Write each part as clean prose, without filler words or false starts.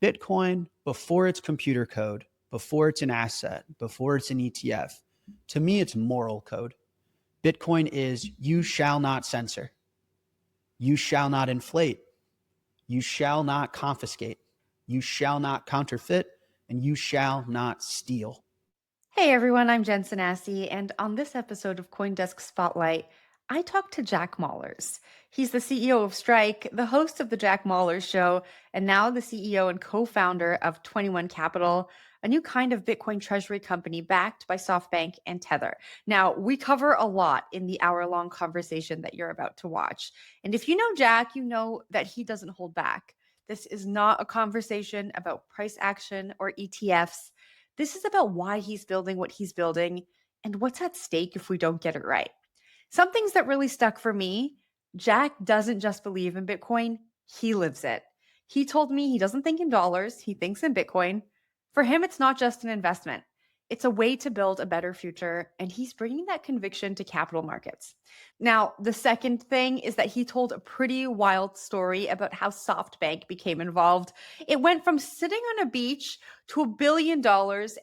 Bitcoin, before it's computer code, before it's an asset, before it's an ETF, to me, it's moral code. Bitcoin is you shall not censor, you shall not inflate, you shall not confiscate, you shall not counterfeit, and you shall not steal. Hey everyone, I'm Jen Sanasi, and on this episode of CoinDesk Spotlight, I talked to Jack Mallers. He's the CEO of Strike, the host of the Jack Mallers Show, and now the CEO and co-founder of 21 Capital, a new kind of Bitcoin treasury company backed by SoftBank and Tether. Now, we cover a lot in the hour-long conversation that you're about to watch. And if you know Jack, you know that he doesn't hold back. This is not a conversation about price action or ETFs. This is about why he's building what he's building and what's at stake if we don't get it right. Some things that really stuck for me: Jack doesn't just believe in Bitcoin, he lives it. He told me he doesn't think in dollars, he thinks in Bitcoin. For him, it's not just an investment, it's a way to build a better future, and he's bringing that conviction to capital markets. Now, the second thing is that he told a pretty wild story about how SoftBank became involved. It went from sitting on a beach to $1 billion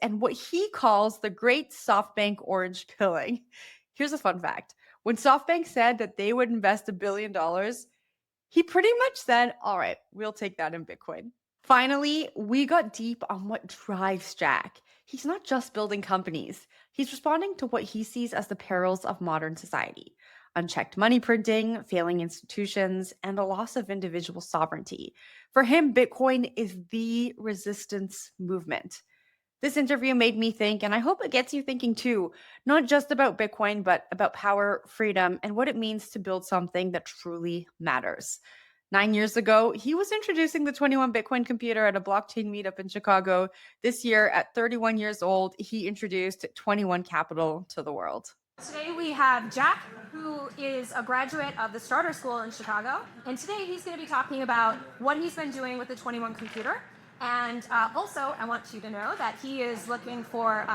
and what he calls the great SoftBank orange pilling. Here's a fun fact. When SoftBank said that they would invest $1 billion, he pretty much said, all right, we'll take that in Bitcoin. Finally, we got deep on what drives Jack. He's not just building companies, he's responding to what he sees as the perils of modern society: unchecked money printing, failing institutions, and the loss of individual sovereignty. For him, Bitcoin is the resistance movement. This interview made me think, and I hope it gets you thinking too, not just about Bitcoin, but about power, freedom, and what it means to build something that truly matters. 9 years ago, he was introducing the 21 Bitcoin computer at a blockchain meetup in Chicago. This year, at 31 years old, he introduced 21 Capital to the world. Today we have Jack, who is a graduate of the Starter School in Chicago. And today he's going to be talking about what he's been doing with the 21 computer. And also, I want you to know that he is looking for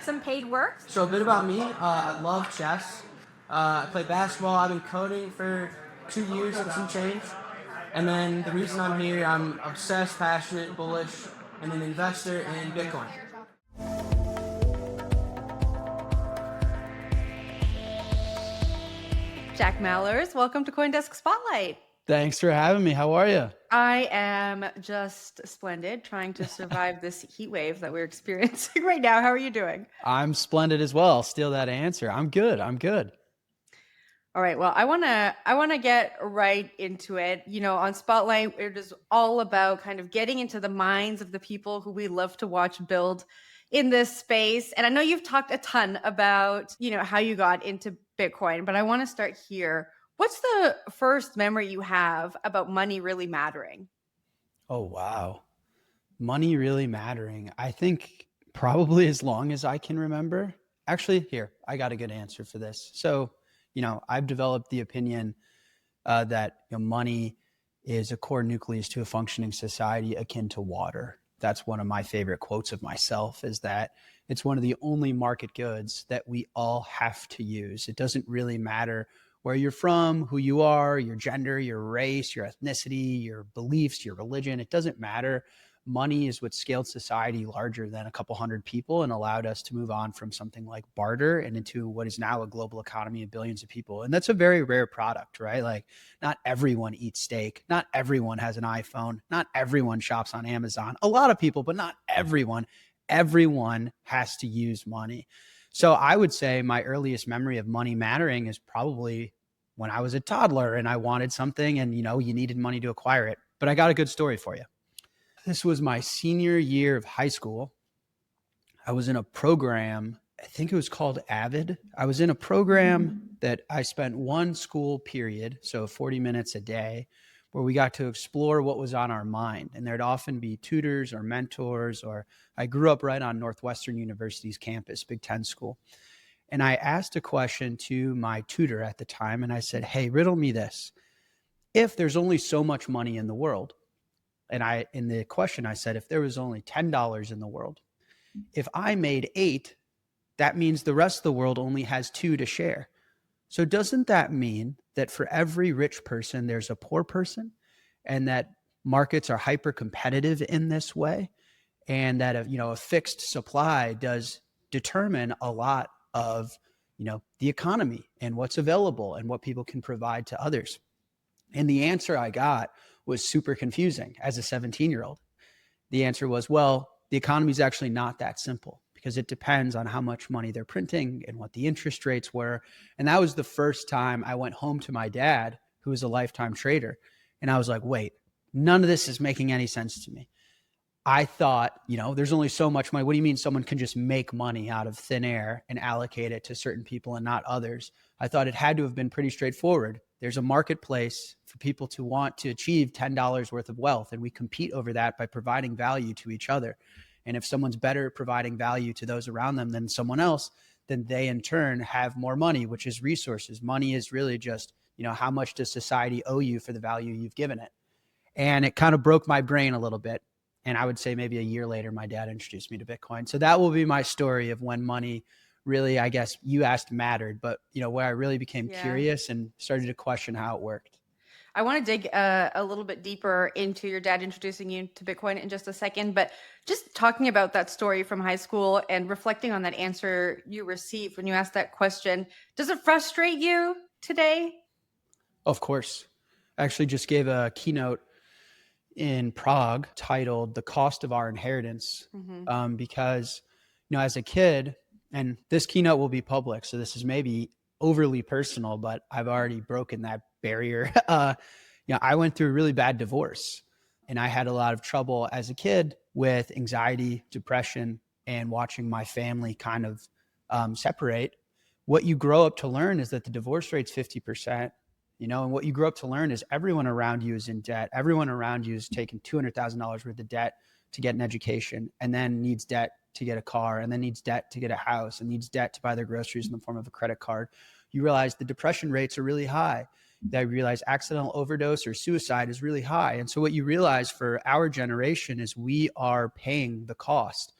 some paid work. So a bit about me, I love chess. I play basketball. I've been coding for 2 years and some change. And then the reason I'm here, I'm obsessed, passionate, bullish, and an investor in Bitcoin. Jack Mallers, welcome to CoinDesk Spotlight. Thanks for having me. How are you? I am just splendid, trying to survive this heat wave that we're experiencing right now. How are you doing? I'm splendid as well. I'll steal that answer. I'm good. I'm good. All right. Well, I want to get right into it. You know, on Spotlight, it is all about kind of getting into the minds of the people who we love to watch build in this space. And I know you've talked a ton about, how you got into Bitcoin, but I want to start here. What's the first memory you have about money really mattering? Oh, wow. Money really mattering. I think probably as long as I can remember. Actually, here, I got a good answer for this. So, I've developed the opinion that money is a core nucleus to a functioning society akin to water. That's one of my favorite quotes of myself, is that it's one of the only market goods that we all have to use. It doesn't really matter where you're from, who you are, your gender, your race, your ethnicity, your beliefs, your religion. It doesn't matter. Money is what scaled society larger than a couple hundred people and allowed us to move on from something like barter and into what is now a global economy of billions of people. And that's a very rare product, right? Like, not everyone eats steak. Not everyone has an iPhone. Not everyone shops on Amazon. A lot of people, but not everyone. Everyone has to use money. So I would say my earliest memory of money mattering is probably when I was a toddler and I wanted something and, you needed money to acquire it. But I got a good story for you. This was my senior year of high school. I was in a program, I think it was called Avid. I was in a program that I spent one school period, so 40 minutes a day, where we got to explore what was on our mind. And there'd often be tutors or mentors, or I grew up right on Northwestern University's campus, Big Ten school. And I asked a question to my tutor at the time, and I said, hey, riddle me this. If there's only so much money in the world, and in the question, I said, if there was only $10 in the world, if I made 8, that means the rest of the world only has 2 to share. So doesn't that mean that for every rich person, there's a poor person, and that markets are hyper competitive in this way, and that a fixed supply does determine a lot of the economy and what's available and what people can provide to others. And the answer I got was super confusing as a 17-year-old. The answer was, well, the economy is actually not that simple because it depends on how much money they're printing and what the interest rates were. And that was the first time I went home to my dad, who was a lifetime trader. And I was like, wait, none of this is making any sense to me. I thought, there's only so much money. What do you mean someone can just make money out of thin air and allocate it to certain people and not others? I thought it had to have been pretty straightforward. There's a marketplace for people to want to achieve $10 worth of wealth, and we compete over that by providing value to each other. And if someone's better at providing value to those around them than someone else, then they in turn have more money, which is resources. Money is really just, how much does society owe you for the value you've given it? And it kind of broke my brain a little bit. And I would say maybe a year later, my dad introduced me to Bitcoin. So that will be my story of when money really, I guess you asked mattered, but where I really became curious and started to question how it worked. I want to dig a little bit deeper into your dad introducing you to Bitcoin in just a second, but just talking about that story from high school and reflecting on that answer you received when you asked that question, does it frustrate you today? Of course. I actually just gave a keynote in Prague titled "The Cost of Our Inheritance," because, as a kid, and this keynote will be public, so this is maybe overly personal, but I've already broken that barrier. I went through a really bad divorce, and I had a lot of trouble as a kid with anxiety, depression, and watching my family kind of separate. What you grow up to learn is that the divorce rate's 50%. And what you grow up to learn is everyone around you is in debt. Everyone around you is taking $200,000 worth of debt to get an education, and then needs debt to get a car, and then needs debt to get a house, and needs debt to buy their groceries in the form of a credit card. You realize the depression rates are really high. That you realize accidental overdose or suicide is really high. And so what you realize for our generation is we are paying the cost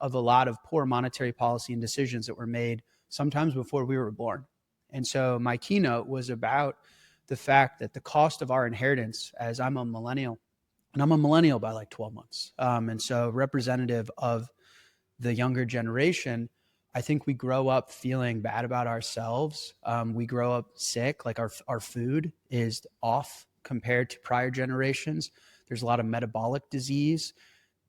of a lot of poor monetary policy and decisions that were made sometimes before we were born. And so my keynote was about the fact that the cost of our inheritance, as I'm a millennial, and I'm a millennial by like 12 months. And so representative of the younger generation, I think we grow up feeling bad about ourselves. We grow up sick, like our food is off compared to prior generations. There's a lot of metabolic disease.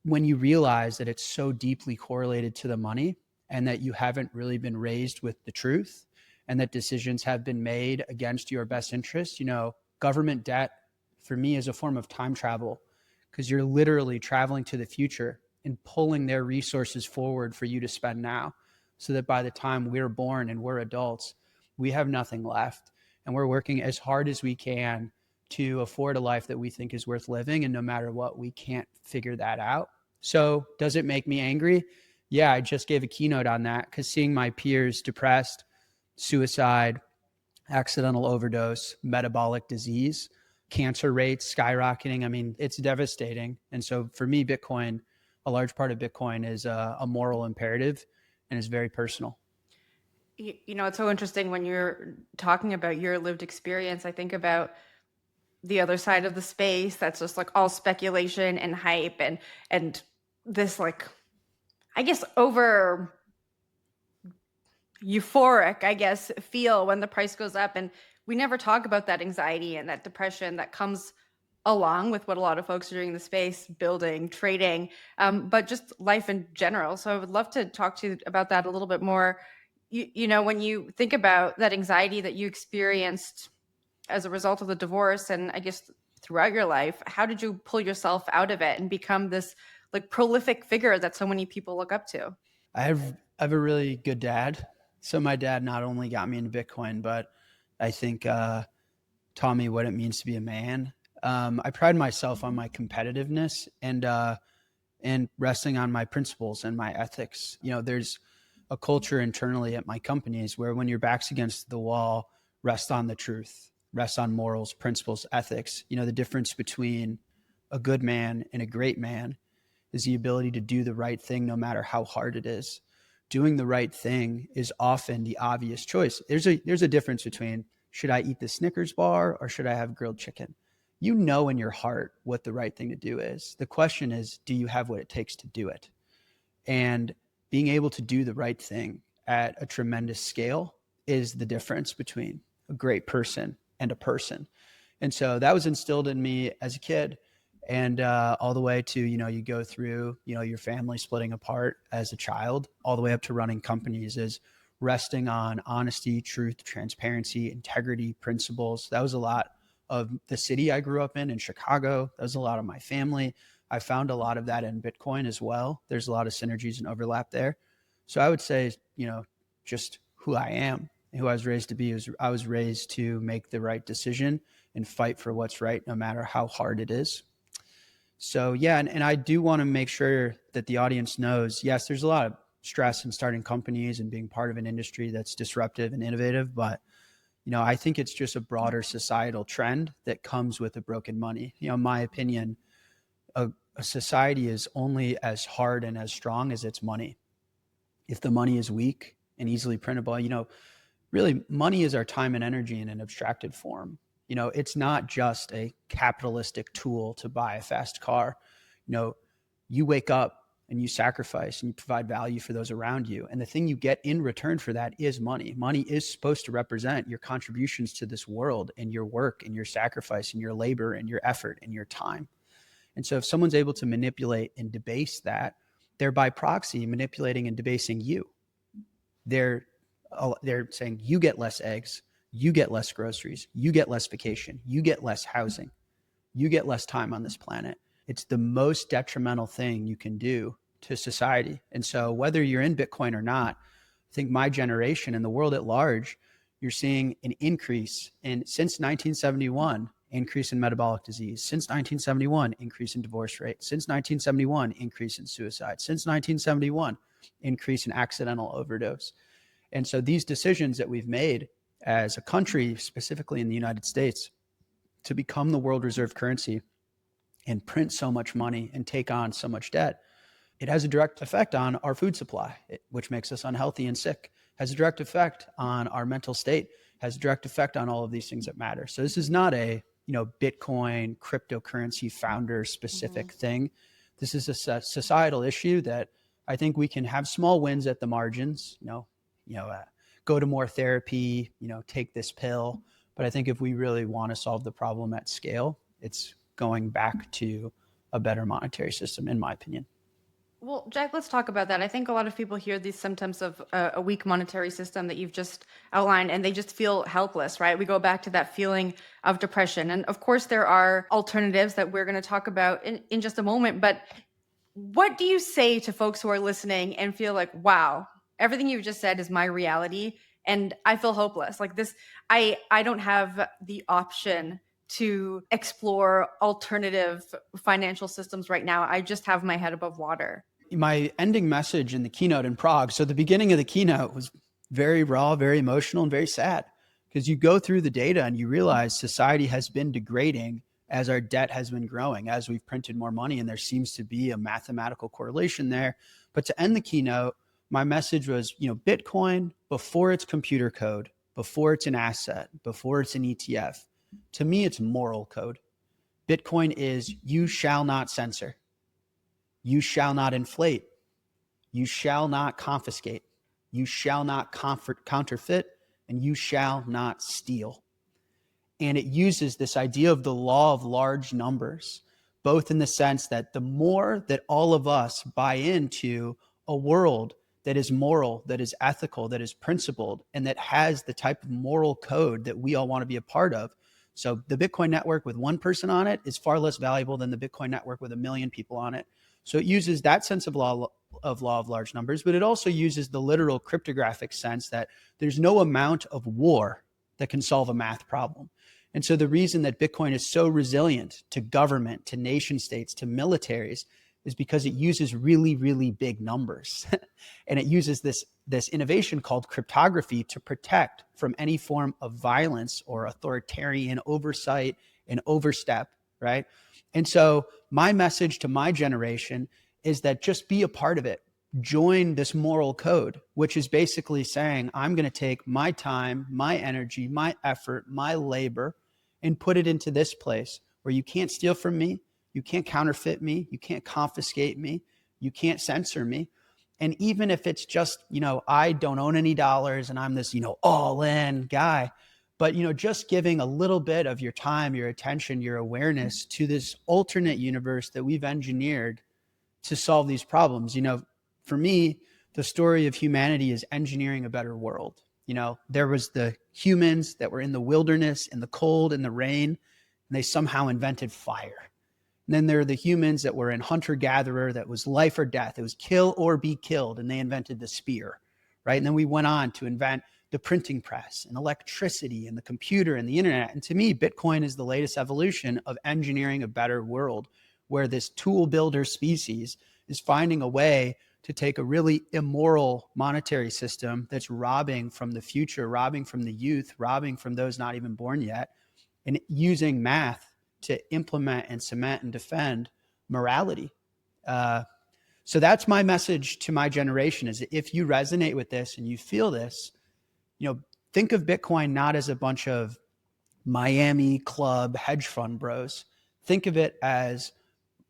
When you realize that it's so deeply correlated to the money and that you haven't really been raised with the truth, and that decisions have been made against your best interest. Government debt for me is a form of time travel, because you're literally traveling to the future and pulling their resources forward for you to spend now, so that by the time we're born and we're adults, we have nothing left. And we're working as hard as we can to afford a life that we think is worth living. And no matter what, we can't figure that out. So does it make me angry? Yeah, I just gave a keynote on that, because seeing my peers depressed, suicide, accidental overdose, metabolic disease, cancer rates skyrocketing. I mean, it's devastating. And so for me, Bitcoin, a large part of Bitcoin is a moral imperative and is very personal. It's so interesting when you're talking about your lived experience. I think about the other side of the space that's just like all speculation and hype and this, like, I guess, over euphoric, I guess, feel when the price goes up. And we never talk about that anxiety and that depression that comes along with what a lot of folks are doing in the space, building, trading, but just life in general. So I would love to talk to you about that a little bit more. When you think about that anxiety that you experienced as a result of the divorce, and I guess throughout your life, how did you pull yourself out of it and become this like prolific figure that so many people look up to? I have a really good dad. So my dad not only got me into Bitcoin, but I think taught me what it means to be a man. I pride myself on my competitiveness and resting on my principles and my ethics. There's a culture internally at my companies where when your back's against the wall, rest on the truth, rest on morals, principles, ethics. The difference between a good man and a great man is the ability to do the right thing no matter how hard it is. Doing the right thing is often the obvious choice. There's a difference between, should I eat the Snickers bar or should I have grilled chicken? you know in your heart what the right thing to do is. The question is, do you have what it takes to do it? And being able to do the right thing at a tremendous scale is the difference between a great person and a person. And so that was instilled in me as a kid, and all the way to, you go through, your family splitting apart as a child, all the way up to running companies, is resting on honesty, truth, transparency, integrity, principles. That was a lot of the city I grew up in Chicago. That was a lot of my family. I found a lot of that in Bitcoin as well. There's a lot of synergies and overlap there. So I would say, just who I am and who I was raised to be is I was raised to make the right decision and fight for what's right, no matter how hard it is. So yeah, and I do want to make sure that the audience knows, yes, there's a lot of stress in starting companies and being part of an industry that's disruptive and innovative, but I think it's just a broader societal trend that comes with a broken money. In my opinion, a society is only as hard and as strong as its money. If the money is weak and easily printable, really money is our time and energy in an abstracted form. It's not just a capitalistic tool to buy a fast car. You wake up and you sacrifice and you provide value for those around you. And the thing you get in return for that is money. Money is supposed to represent your contributions to this world and your work and your sacrifice and your labor and your effort and your time. And so if someone's able to manipulate and debase that, they're by proxy manipulating and debasing you. They're saying you get less eggs, you get less groceries, you get less vacation, you get less housing, you get less time on this planet. It's the most detrimental thing you can do to society. And so whether you're in Bitcoin or not, I think my generation and the world at large, you're seeing an increase since 1971, increase in metabolic disease. Since 1971, increase in divorce rate. Since 1971, increase in suicide. Since 1971, increase in accidental overdose. And so these decisions that we've made as a country, specifically in the United States, to become the world reserve currency and print so much money and take on so much debt, it has a direct effect on our food supply, which makes us unhealthy and sick, has a direct effect on our mental state, has a direct effect on all of these things that matter. So this is not a Bitcoin cryptocurrency founder specific thing. This is a societal issue that I think we can have small wins at the margins, go to more therapy, take this pill. But I think if we really want to solve the problem at scale, it's going back to a better monetary system, in my opinion. Well, Jack, let's talk about that. I think a lot of people hear these symptoms of a weak monetary system that you've just outlined, and they just feel helpless, right? We go back to that feeling of depression. And of course, there are alternatives that we're going to talk about in just a moment. But what do you say to folks who are listening and feel like, wow, everything you've just said is my reality, and I feel hopeless? Like this, I don't have the option to explore alternative financial systems right now. I just have my head above water. My ending message in the keynote in Prague. So the beginning of the keynote was very raw, very emotional, and very sad, because you go through the data and you realize society has been degrading as our debt has been growing, as we've printed more money, and there seems to be a mathematical correlation there. But to end the keynote, my message was, Bitcoin, before it's computer code, before it's an asset, before it's an ETF, to me, it's moral code. Bitcoin is you shall not censor. You shall not inflate. You shall not confiscate. You shall not counterfeit, and you shall not steal. And it uses this idea of the law of large numbers, both in the sense that the more that all of us buy into a world that is moral, that is ethical, that is principled, and that has the type of moral code that we all want to be a part of. So the Bitcoin network with one person on it is far less valuable than the Bitcoin network with 1 million people on it. So it uses that sense of law of large numbers, but it also uses the literal cryptographic sense that there's no amount of war that can solve a math problem. And so the reason that Bitcoin is so resilient to government, to nation states, to militaries is because it uses really, really big numbers. And it uses this innovation called cryptography to protect from any form of violence or authoritarian oversight and overstep, right? And so my message to my generation is that just be a part of it. Join this moral code, which is basically saying, I'm going to take my time, my energy, my effort, my labor, and put it into this place where you can't steal from me, you can't counterfeit me, you can't confiscate me, you can't censor me. And even if it's just, I don't own any dollars and I'm this, all in guy, but, just giving a little bit of your time, your attention, your awareness to this alternate universe that we've engineered to solve these problems. For me, the story of humanity is engineering a better world. There was the humans that were in the wilderness, in the cold, in the rain, and they somehow invented fire. And then there are the humans that were in hunter-gatherer, that was life or death. It was kill or be killed, and they invented the spear, right? And then we went on to invent the printing press and electricity and the computer and the internet. And to me, Bitcoin is the latest evolution of engineering a better world, where this tool builder species is finding a way to take a really immoral monetary system that's robbing from the future, robbing from the youth, robbing from those not even born yet, and using math to implement and cement and defend morality. So that's my message to my generation, is if you resonate with this and you feel this, think of Bitcoin not as a bunch of Miami club hedge fund bros. Think of it as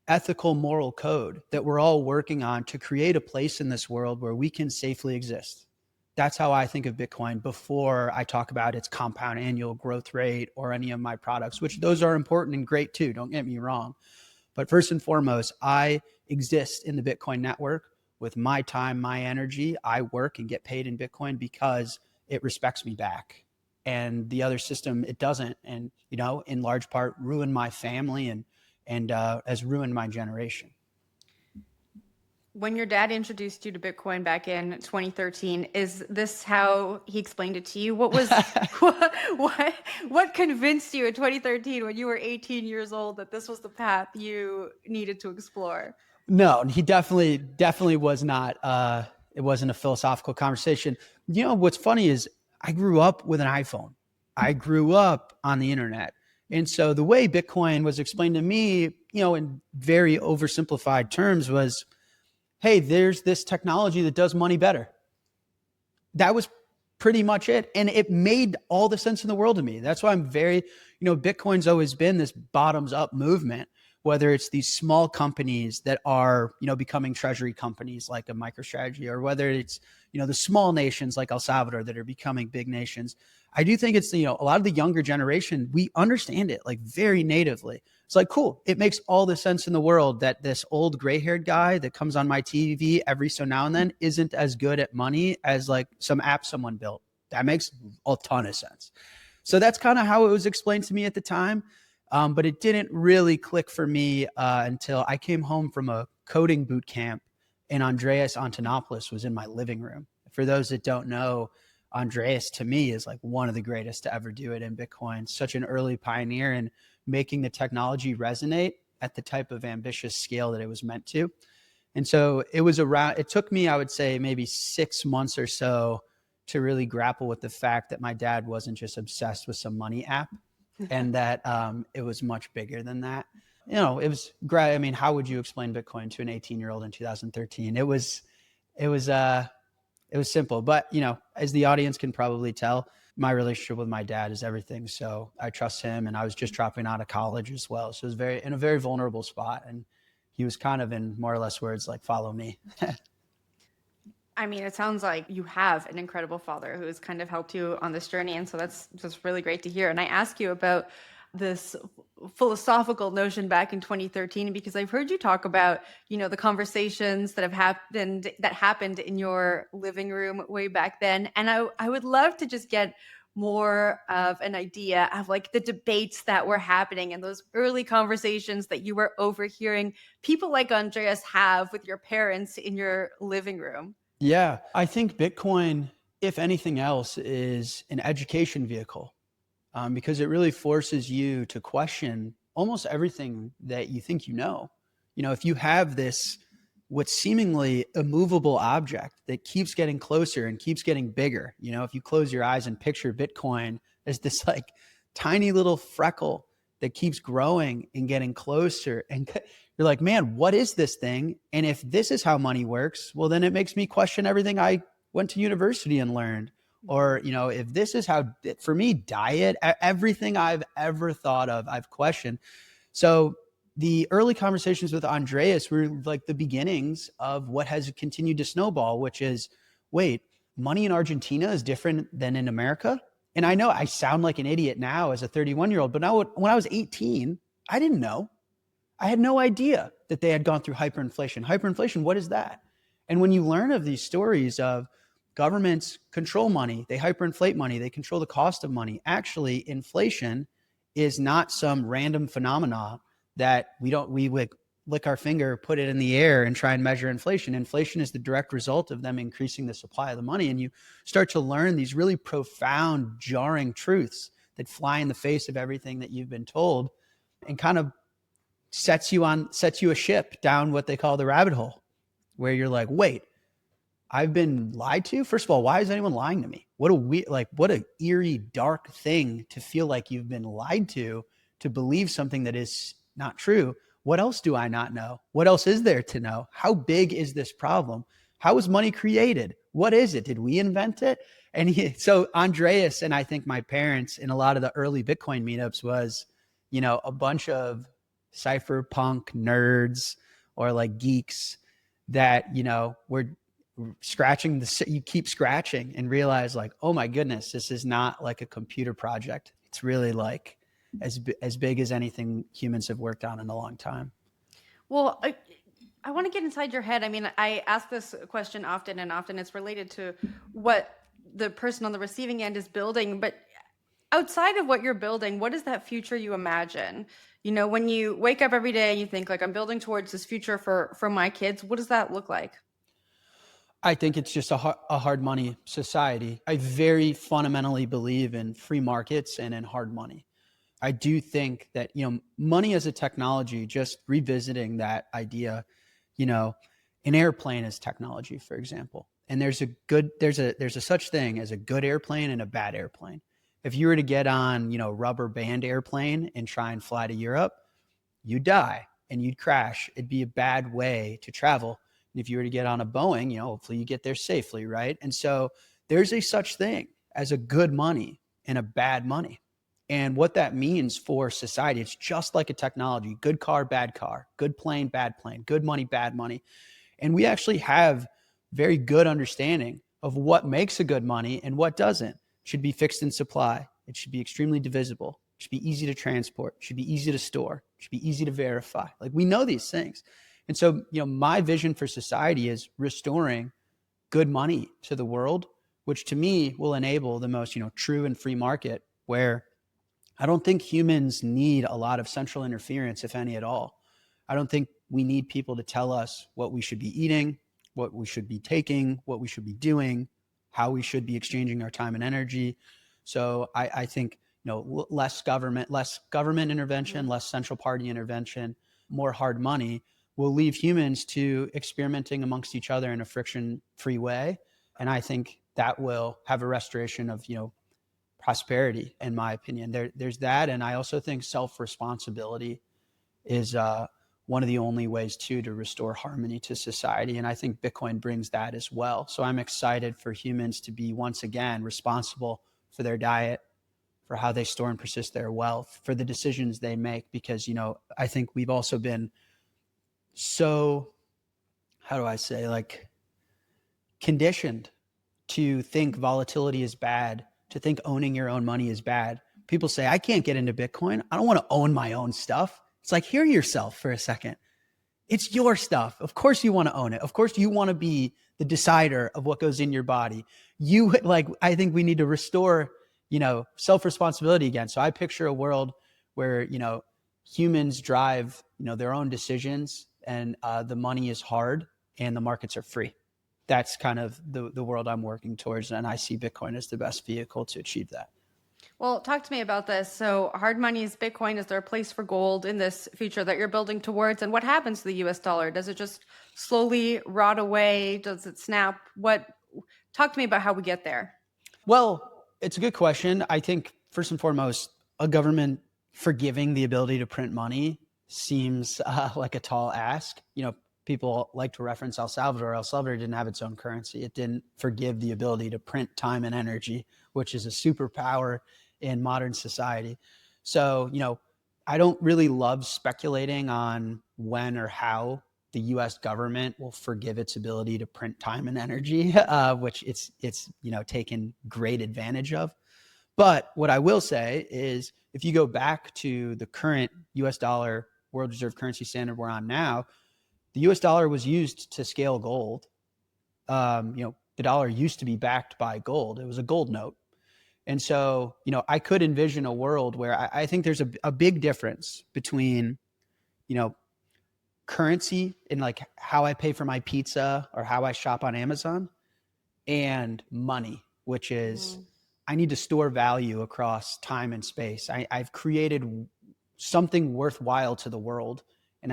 ethical moral code that we're all working on to create a place in this world where we can safely exist. That's how I think of Bitcoin before I talk about its compound annual growth rate or any of my products, which those are important and great too, don't get me wrong. But first and foremost, I exist in the Bitcoin network with my time, my energy. I work and get paid in Bitcoin because it respects me back. And the other system, it doesn't. And, in large part, ruined my family and has ruined my generation. When your dad introduced you to Bitcoin back in 2013, is this how he explained it to you? What was what convinced you in 2013 when you were 18 years old that this was the path you needed to explore? No, he definitely was not. It wasn't a philosophical conversation. What's funny is I grew up with an iPhone. I grew up on the internet. And so the way Bitcoin was explained to me, in very oversimplified terms was, hey, there's this technology that does money better. That was pretty much it. And it made all the sense in the world to me. That's why I'm very, Bitcoin's always been this bottoms up movement, whether it's these small companies that are, becoming treasury companies like a MicroStrategy, or whether it's, the small nations like El Salvador that are becoming big nations. I do think it's, a lot of the younger generation, we understand it like very natively. It's like, cool. It makes all the sense in the world that this old gray-haired guy that comes on my TV every so now and then isn't as good at money as like some app someone built. That makes a ton of sense. So that's kind of how it was explained to me at the time. But it didn't really click for me until I came home from a coding boot camp, and Andreas Antonopoulos was in my living room. For those that don't know, Andreas to me is like one of the greatest to ever do it in Bitcoin. Such an early pioneer in making the technology resonate at the type of ambitious scale that it was meant to. And so it took me, I would say, maybe 6 months or so to really grapple with the fact that my dad wasn't just obsessed with some money app, and that it was much bigger than that. It was great. I mean, how would you explain Bitcoin to an 18-year-old in 2013? It was simple, but as the audience can probably tell, my relationship with my dad is everything. So I trust him, and I was just dropping out of college as well. So it was in a very vulnerable spot, and he was kind of, in more or less words, like, follow me. I mean, it sounds like you have an incredible father who has kind of helped you on this journey. And so that's just really great to hear. And I ask you about this philosophical notion back in 2013, because I've heard you talk about, the conversations that happened in your living room way back then. And I would love to just get more of an idea of like the debates that were happening and those early conversations that you were overhearing people like Andreas have with your parents in your living room. Yeah, I think Bitcoin, if anything else, is an education vehicle, because it really forces you to question almost everything that you think you know. If you have this, what's seemingly immovable object that keeps getting closer and keeps getting bigger, if you close your eyes and picture Bitcoin as this like tiny little freckle that keeps growing and getting closer, and you're like, man, what is this thing? And if this is how money works, well, then it makes me question everything I went to university and learned. Or, if this is how, for me, diet, everything I've ever thought of, I've questioned. So the early conversations with Andreas were like the beginnings of what has continued to snowball, which is, wait, money in Argentina is different than in America? And I know I sound like an idiot now as a 31-year-old, but now when I was 18, I didn't know. I had no idea that they had gone through hyperinflation. Hyperinflation, what is that? And when you learn of these stories of governments control money, they hyperinflate money, they control the cost of money. Actually, inflation is not some random phenomena that we lick our finger, put it in the air and try and measure inflation. Inflation is the direct result of them increasing the supply of the money. And you start to learn these really profound, jarring truths that fly in the face of everything that you've been told, and kind of sets you a ship down what they call the rabbit hole, where you're like, wait, I've been lied to? First of all, why is anyone lying to me? What a eerie, dark thing to feel like you've been lied to believe something that is not true. What else do I not know? What else is there to know? How big is this problem? How was money created? What is it? Did we invent it? And so Andreas and I think my parents in a lot of the early Bitcoin meetups was, a bunch of cypherpunk nerds or like geeks that, were scratching you keep scratching and realize like, oh my goodness, this is not like a computer project. It's really like as big as anything humans have worked on in a long time. Well, I want to get inside your head. I mean, I ask this question often, and often it's related to what the person on the receiving end is building. But outside of what you're building, what is that future you imagine? When you wake up every day and you think like, I'm building towards this future for my kids, what does that look like? I think it's just a hard money society. I very fundamentally believe in free markets and in hard money. I do think that, money as a technology, just revisiting that idea, an airplane is technology, for example. And there's a such thing as a good airplane and a bad airplane. If you were to get on, rubber band airplane and try and fly to Europe, you'd die and you'd crash. It'd be a bad way to travel. And if you were to get on a Boeing, hopefully you get there safely, right? And so there's a such thing as a good money and a bad money. And what that means for society, it's just like a technology: good car, good plane, bad plane, good money, bad money. And we actually have very good understanding of what makes a good money and what doesn't. It should be fixed in supply. It should be extremely divisible. It should be easy to transport. It should be easy to store. It should be easy to verify. Like, we know these things. And so, my vision for society is restoring good money to the world, which to me will enable the most, true and free market, where I don't think humans need a lot of central interference, if any at all. I don't think we need people to tell us what we should be eating, what we should be taking, what we should be doing, how we should be exchanging our time and energy. So I think, less government intervention, less central party intervention, more hard money will leave humans to experimenting amongst each other in a friction-free way. And I think that will have a restoration of, prosperity, in my opinion. There's that. And I also think self-responsibility is one of the only ways to restore harmony to society. And I think Bitcoin brings that as well. So I'm excited for humans to be once again responsible for their diet, for how they store and persist their wealth, for the decisions they make. Because, I think we've also been so, how do I say, like, conditioned to think volatility is bad, to think owning your own money is bad. People say, I can't get into Bitcoin. I don't want to own my own stuff. It's like, hear yourself for a second. It's your stuff. Of course you want to own it. Of course you want to be the decider of what goes in your body. I think we need to restore, self-responsibility again. So I picture a world where, humans drive, their own decisions, and the money is hard and the markets are free. That's kind of the world I'm working towards. And I see Bitcoin as the best vehicle to achieve that. Well, talk to me about this. So hard money is Bitcoin. Is there a place for gold in this future that you're building towards? And what happens to the US dollar? Does it just slowly rot away? Does it snap? Talk to me about how we get there. Well, it's a good question. I think first and foremost, a government forgiving the ability to print money seems like a tall ask. People like to reference El Salvador. El Salvador didn't have its own currency. It didn't forgive the ability to print time and energy, which is a superpower in modern society. So, I don't really love speculating on when or how the U.S. government will forgive its ability to print time and energy, which it's taken great advantage of. But what I will say is, if you go back to the current U.S. dollar world reserve currency standard we're on now, the U.S. dollar was used to scale gold. The dollar used to be backed by gold. It was a gold note. And so, I could envision a world where I think there's a big difference between, currency and like how I pay for my pizza or how I shop on Amazon, and money, which is I need to store value across time and space. I've created something worthwhile to the world, and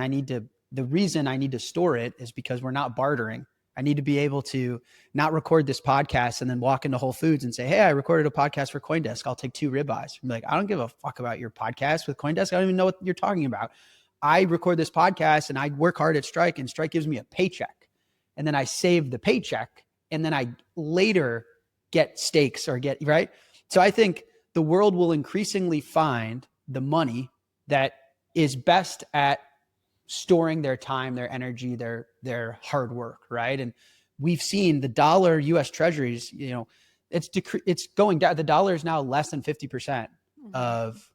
the reason I need to store it is because we're not bartering. I need to be able to not record this podcast and then walk into Whole Foods and say, hey, I recorded a podcast for CoinDesk. I'll take 2 ribeyes. I'm like, I don't give a fuck about your podcast with CoinDesk. I don't even know what you're talking about. I record this podcast and I work hard at Strike, and Strike gives me a paycheck. And then I save the paycheck, and then I later get stakes or get, right? So I think the world will increasingly find the money that is best at storing their time, their energy, their hard work, right? And we've seen the dollar US Treasuries, it's going down. The dollar is now less than 50% of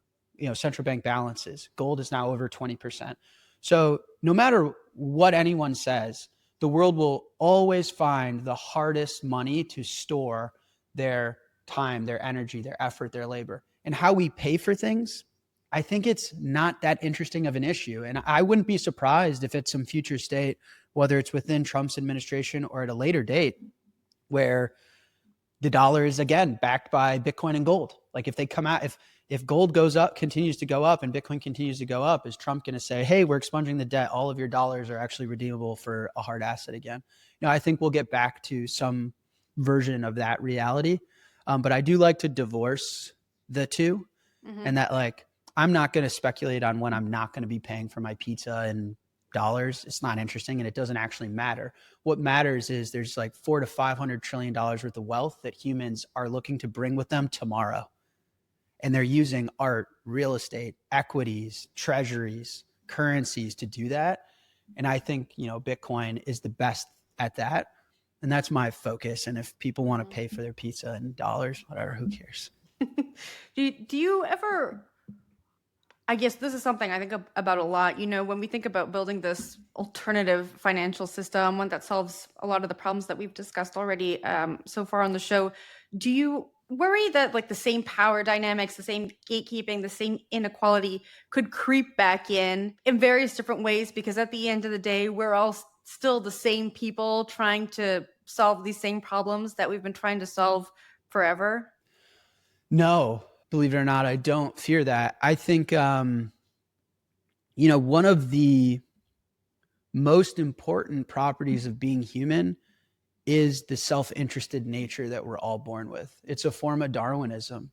central bank balances. Gold is now over 20%. So no matter what anyone says, the world will always find the hardest money to store their time, their energy, their effort, their labor. And how we pay for things, I think it's not that interesting of an issue. And I wouldn't be surprised if at some future state, whether it's within Trump's administration or at a later date, where the dollar is again backed by Bitcoin and gold. Like if they come out, if gold goes up, continues to go up, and Bitcoin continues to go up, is Trump going to say, hey, we're expunging the debt, all of your dollars are actually redeemable for a hard asset again? I think we'll get back to some version of that reality. But I do like to divorce the two, and that like, I'm not going to speculate on when I'm not going to be paying for my pizza in dollars. It's not interesting, and it doesn't actually matter. What matters is there's like $400 to $500 trillion worth of wealth that humans are looking to bring with them tomorrow. And they're using art, real estate, equities, treasuries, currencies to do that. And I think, Bitcoin is the best at that. And that's my focus. And if people want to pay for their pizza in dollars, whatever, who cares? Do you ever, I guess this is something I think about a lot, when we think about building this alternative financial system, one that solves a lot of the problems that we've discussed already so far on the show, do you worry that like the same power dynamics, the same gatekeeping, the same inequality could creep back in various different ways? Because at the end of the day, we're all still the same people trying to solve these same problems that we've been trying to solve forever. No, believe it or not, I don't fear that. I think, one of the most important properties of being human is the self-interested nature that we're all born with. It's a form of Darwinism,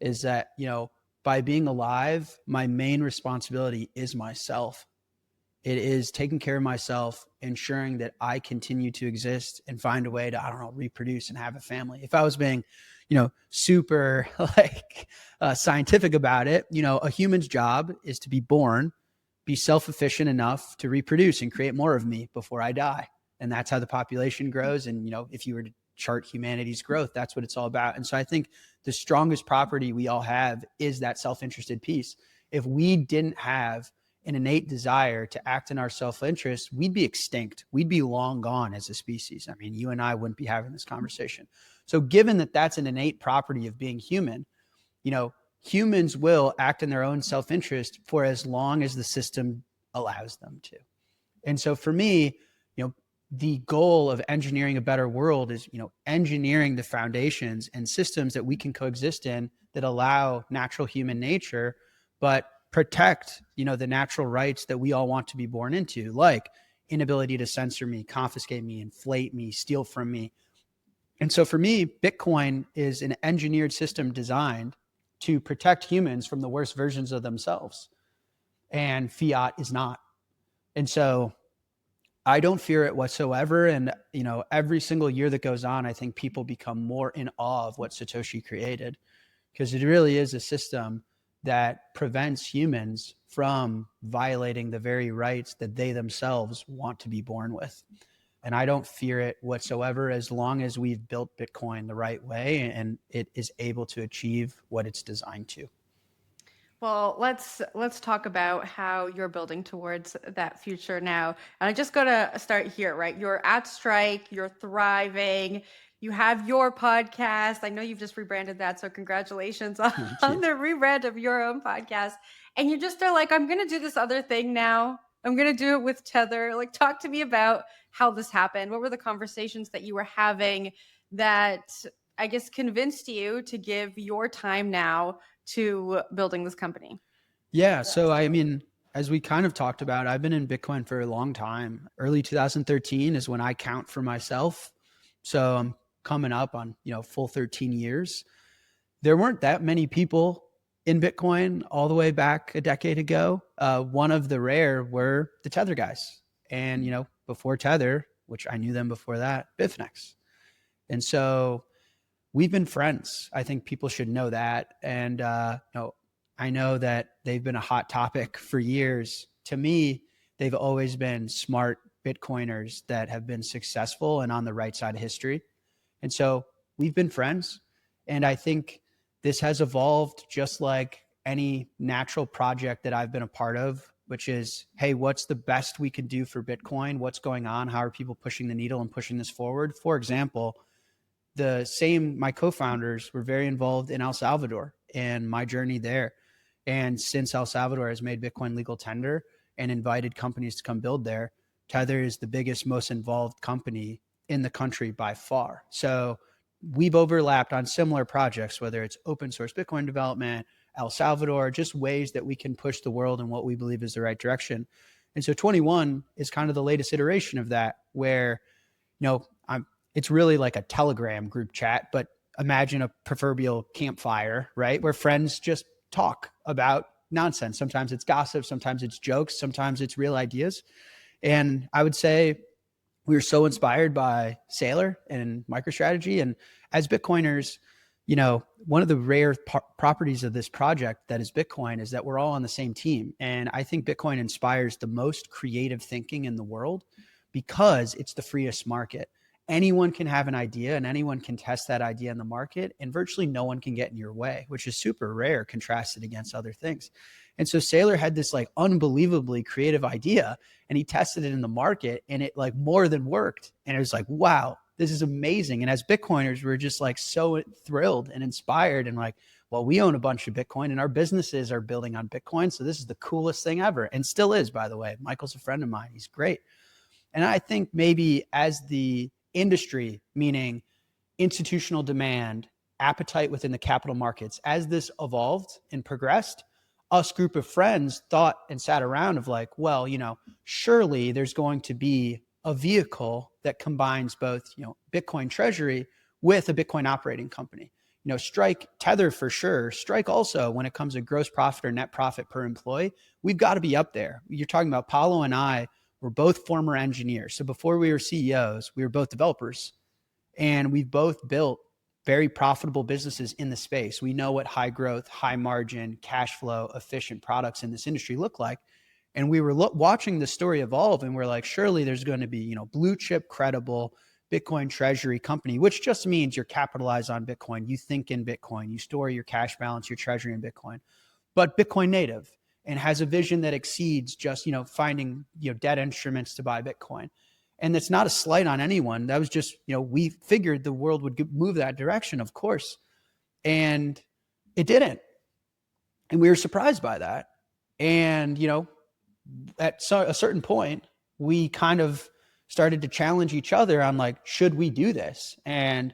is that, by being alive, my main responsibility is myself. It is taking care of myself, ensuring that I continue to exist and find a way to, reproduce and have a family. If I was being, super scientific about it, a human's job is to be born, be self-efficient enough to reproduce and create more of me before I die. And that's how the population grows. And, if you were to chart humanity's growth, that's what it's all about. And so I think the strongest property we all have is that self-interested piece. If we didn't have an innate desire to act in our self-interest, we'd be extinct. We'd be long gone as a species. I mean, you and I wouldn't be having this conversation. So given that that's an innate property of being human, humans will act in their own self-interest for as long as the system allows them to. And so for me, the goal of engineering a better world is, engineering the foundations and systems that we can coexist in that allow natural human nature, but protect, the natural rights that we all want to be born into, like inability to censor me, confiscate me, inflate me, steal from me. And so for me, Bitcoin is an engineered system designed to protect humans from the worst versions of themselves. And fiat is not. And so I don't fear it whatsoever. And, every single year that goes on, I think people become more in awe of what Satoshi created, because it really is a system that prevents humans from violating the very rights that they themselves want to be born with. And I don't fear it whatsoever, as long as we've built Bitcoin the right way and it is able to achieve what it's designed to. Well, let's talk about how you're building towards that future now. And I just got to start here, right? You're at Strike, you're thriving, you have your podcast. I know you've just rebranded that, so congratulations on the rebrand of your own podcast. And you just are like, I'm going to do this other thing now. I'm going to do it with Tether. Like, talk to me about how this happened. What were the conversations that you were having that I guess convinced you to give your time now to building this company? Yeah. So, I mean, as we kind of talked about, I've been in Bitcoin for a long time. Early 2013 is when I count for myself. So I'm coming up on, full 13 years. There weren't that many people in Bitcoin all the way back a decade ago. One of the rare were the Tether guys. And, before Tether, which I knew them before that, Bitfinex. And so we've been friends. I think people should know that. And, I know that they've been a hot topic for years. To me, they've always been smart Bitcoiners that have been successful and on the right side of history. And so we've been friends. And I think this has evolved just like any natural project that I've been a part of, which is, hey, what's the best we can do for Bitcoin? What's going on? How are people pushing the needle and pushing this forward? For example, my co-founders were very involved in El Salvador and my journey there. And since El Salvador has made Bitcoin legal tender and invited companies to come build there, Tether is the biggest, most involved company in the country by far. So we've overlapped on similar projects, whether it's open source Bitcoin development, El Salvador, just ways that we can push the world in what we believe is the right direction. And so 21 is kind of the latest iteration of that, where, it's really like a Telegram group chat, but imagine a proverbial campfire, right? Where friends just talk about nonsense. Sometimes it's gossip, sometimes it's jokes, sometimes it's real ideas. And I would say we were so inspired by Saylor and MicroStrategy. And as Bitcoiners, one of the rare properties of this project that is Bitcoin is that we're all on the same team. And I think Bitcoin inspires the most creative thinking in the world because it's the freest market. Anyone can have an idea and anyone can test that idea in the market, and virtually no one can get in your way, which is super rare contrasted against other things. And so Saylor had this like unbelievably creative idea and he tested it in the market and it like more than worked. And it was like, wow, this is amazing. And as Bitcoiners, we're just like so thrilled and inspired and like, well, we own a bunch of Bitcoin and our businesses are building on Bitcoin. So this is the coolest thing ever, and still is, by the way. Michael's a friend of mine. He's great. And I think maybe as the industry, meaning institutional demand, appetite within the capital markets, as this evolved and progressed, us group of friends thought and sat around of like, well, surely there's going to be a vehicle that combines both, Bitcoin Treasury with a Bitcoin operating company. Strike, Tether for sure. Strike also, when it comes to gross profit or net profit per employee, we've got to be up there. You're talking about Paulo and I. We're both former engineers. So before we were CEOs, we were both developers, and we've both built very profitable businesses in the space. We know what high growth, high margin, cash flow, efficient products in this industry look like. And we were watching the story evolve, and we're like, surely there's going to be, blue chip, credible Bitcoin treasury company, which just means you're capitalized on Bitcoin. You think in Bitcoin, you store your cash balance, your treasury in Bitcoin, but Bitcoin native, and has a vision that exceeds just, finding, debt instruments to buy Bitcoin. And that's not a slight on anyone. That was just, we figured the world would move that direction, of course. And it didn't. And we were surprised by that. And, at a certain point, we kind of started to challenge each other on like, should we do this? And,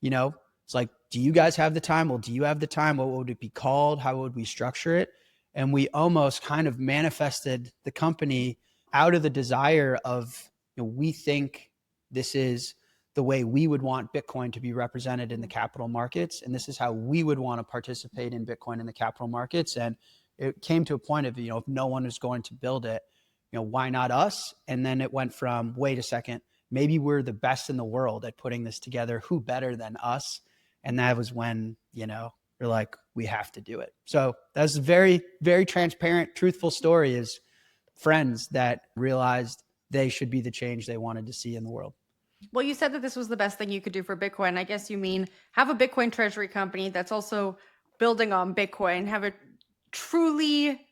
it's like, do you guys have the time? Well, do you have the time? What would it be called? How would we structure it? And we almost kind of manifested the company out of the desire of, we think this is the way we would want Bitcoin to be represented in the capital markets. And this is how we would want to participate in Bitcoin in the capital markets. And it came to a point of, if no one is going to build it, why not us? And then it went from, wait a second, maybe we're the best in the world at putting this together. Who better than us? And that was when, they're like, we have to do it. So that's a very, very transparent, truthful story, is friends that realized they should be the change they wanted to see in the world. Well, you said that this was the best thing you could do for Bitcoin. I guess you mean have a Bitcoin treasury company that's also building on Bitcoin, have a truly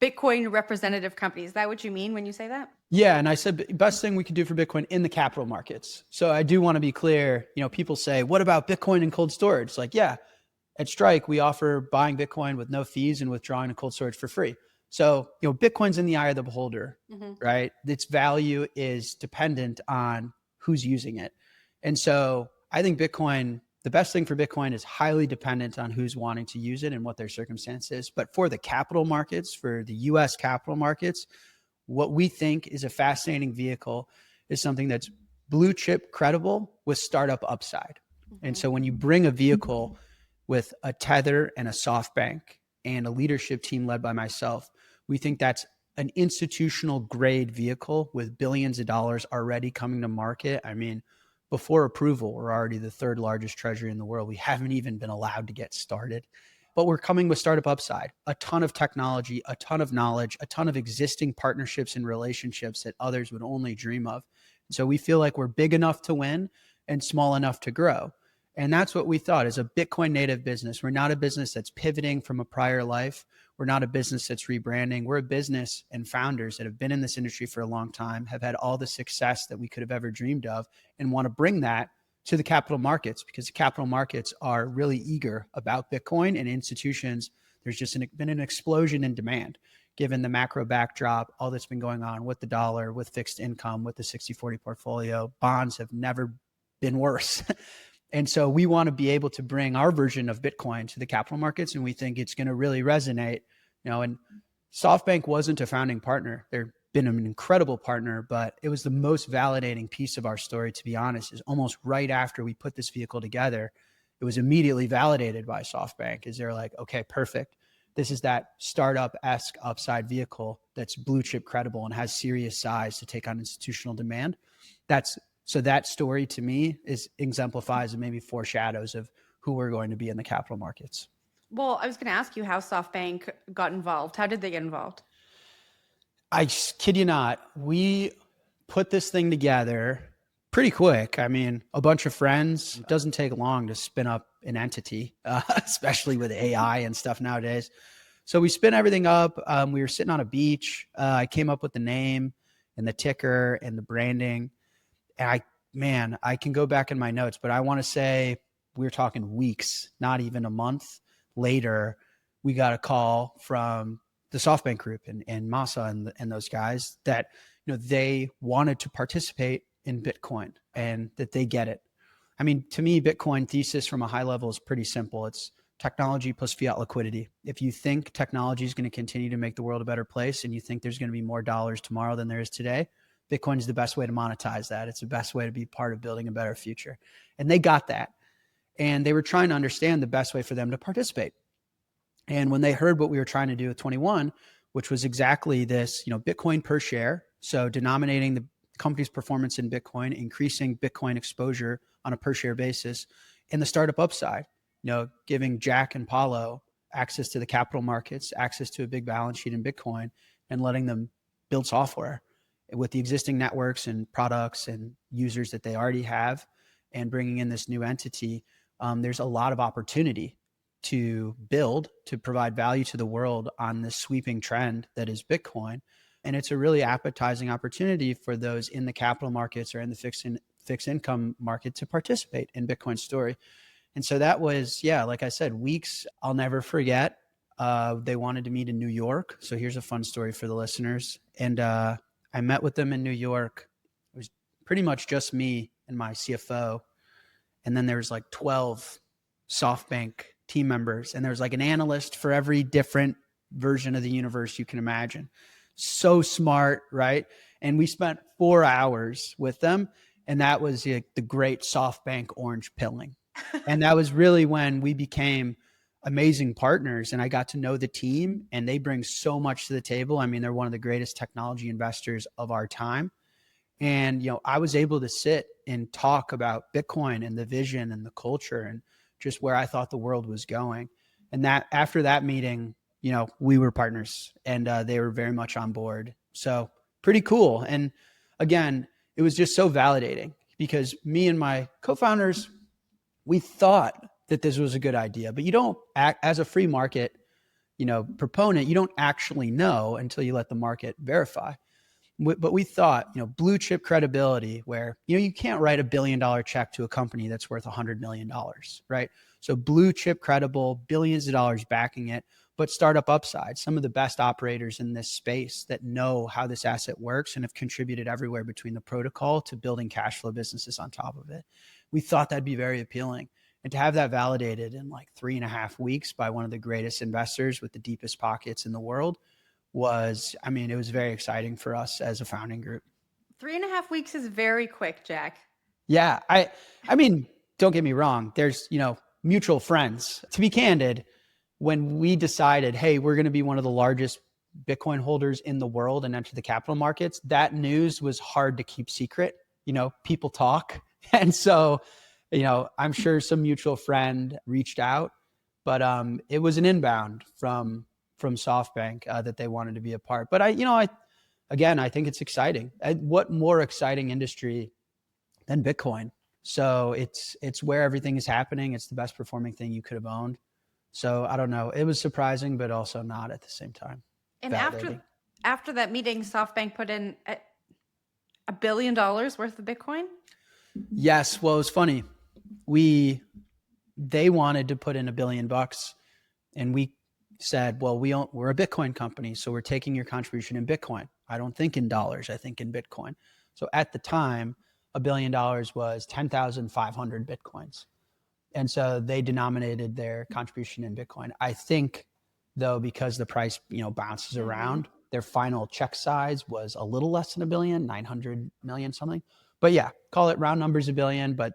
Bitcoin representative company. Is that what you mean when you say that? Yeah. And I said, best thing we could do for Bitcoin in the capital markets. So I do want to be clear, people say, what about Bitcoin and cold storage? Like, yeah, at Strike, we offer buying Bitcoin with no fees and withdrawing to cold storage for free. So, Bitcoin's in the eye of the beholder, right? Its value is dependent on who's using it. And so I think Bitcoin, the best thing for Bitcoin is highly dependent on who's wanting to use it and what their circumstance is. But for the capital markets, for the US capital markets, what we think is a fascinating vehicle is something that's blue chip credible with startup upside. And so when you bring a vehicle with a Tether and a SoftBank and a leadership team led by myself, we think that's an institutional grade vehicle with billions of dollars already coming to market. I mean, before approval, we're already the third largest treasury in the world. We haven't even been allowed to get started, but we're coming with startup upside, a ton of technology, a ton of knowledge, a ton of existing partnerships and relationships that others would only dream of. So we feel like we're big enough to win and small enough to grow. And that's what we thought is a Bitcoin native business. We're not a business that's pivoting from a prior life. We're not a business that's rebranding. We're a business and founders that have been in this industry for a long time, have had all the success that we could have ever dreamed of, and want to bring that to the capital markets, because the capital markets are really eager about Bitcoin, and institutions, there's just been an explosion in demand given the macro backdrop, all that's been going on with the dollar, with fixed income, with the 60/40 portfolio. Bonds have never been worse. And so we want to be able to bring our version of Bitcoin to the capital markets, and we think it's going to really resonate. And SoftBank wasn't a founding partner. They've been an incredible partner, but it was the most validating piece of our story, to be honest, is almost right after we put this vehicle together, it was immediately validated by SoftBank. Is they're like, okay, perfect. This is that startup-esque upside vehicle that's blue chip credible and has serious size to take on institutional demand. So that story to me exemplifies and maybe foreshadows of who we're going to be in the capital markets. Well, I was going to ask you how SoftBank got involved. How did they get involved? I kid you not. We put this thing together pretty quick. I mean, a bunch of friends. It doesn't take long to spin up an entity, especially with AI and stuff nowadays. So we spin everything up. We were sitting on a beach. I came up with the name and the ticker and the branding. And I can go back in my notes, but I want to say we're talking weeks, not even a month later, we got a call from the SoftBank group and Masa and those guys that, they wanted to participate in Bitcoin and that they get it. I mean, to me, Bitcoin thesis from a high level is pretty simple. It's technology plus fiat liquidity. If you think technology is going to continue to make the world a better place and you think there's going to be more dollars tomorrow than there is today, Bitcoin is the best way to monetize that. It's the best way to be part of building a better future. And they got that. And they were trying to understand the best way for them to participate. And when they heard what we were trying to do with 21, which was exactly this, Bitcoin per share. So denominating the company's performance in Bitcoin, increasing Bitcoin exposure on a per share basis, and the startup upside, giving Jack and Paulo access to the capital markets, access to a big balance sheet in Bitcoin, and letting them build software with the existing networks and products and users that they already have, and bringing in this new entity. There's a lot of opportunity to provide value to the world on this sweeping trend that is Bitcoin. And it's a really appetizing opportunity for those in the capital markets or in the fixed income market to participate in Bitcoin's story. And so that was, like I said, weeks I'll never forget. They wanted to meet in New York. So here's a fun story for the listeners. And I met with them in New York. It was pretty much just me and my CFO. And then there's like 12 SoftBank team members. And there's like an analyst for every different version of the universe you can imagine. So smart, right? And we spent 4 hours with them. And that was the great SoftBank orange pilling. And that was really when we became amazing partners, and I got to know the team, and they bring so much to the table. I mean, they're one of the greatest technology investors of our time. And, I was able to sit and talk about Bitcoin and the vision and the culture and just where I thought the world was going. And that after that meeting, we were partners, and they were very much on board. So pretty cool. And again, it was just so validating because me and my co-founders, we thought that this was a good idea, but you don't act as a free market, proponent, you don't actually know until you let the market verify. But we thought, blue chip credibility where, you can't write $1 billion check to a company that's worth $100 million, right? So blue chip credible, billions of dollars backing it, but startup upside, some of the best operators in this space that know how this asset works and have contributed everywhere between the protocol to building cash flow businesses on top of it. We thought that'd be very appealing. And to have that validated in like 3.5 weeks by one of the greatest investors with the deepest pockets in the world it was very exciting for us as a founding group. 3.5 weeks is very quick, Jack. Yeah. I mean, don't get me wrong. There's, mutual friends. To be candid, when we decided, hey, we're going to be one of the largest Bitcoin holders in the world and enter the capital markets, that news was hard to keep secret. People talk. And so, I'm sure some mutual friend reached out, but it was an inbound from SoftBank that they wanted to be a part. But I think it's exciting. What more exciting industry than Bitcoin? So it's where everything is happening. It's the best performing thing you could have owned. So I don't know. It was surprising, but also not at the same time. And after that meeting, SoftBank put in $1 billion worth of Bitcoin? Yes. Well, it was funny. They wanted to put in $1 billion, and we said, well, we're a Bitcoin company, so we're taking your contribution in Bitcoin. I don't think in dollars, I think in Bitcoin. So at the time, $1 billion was 10,500 Bitcoins. And so they denominated their contribution in Bitcoin. I think, though, because the price, bounces around, their final check size was a little less than $1 billion, 900 million something. But yeah, call it round numbers $1 billion, but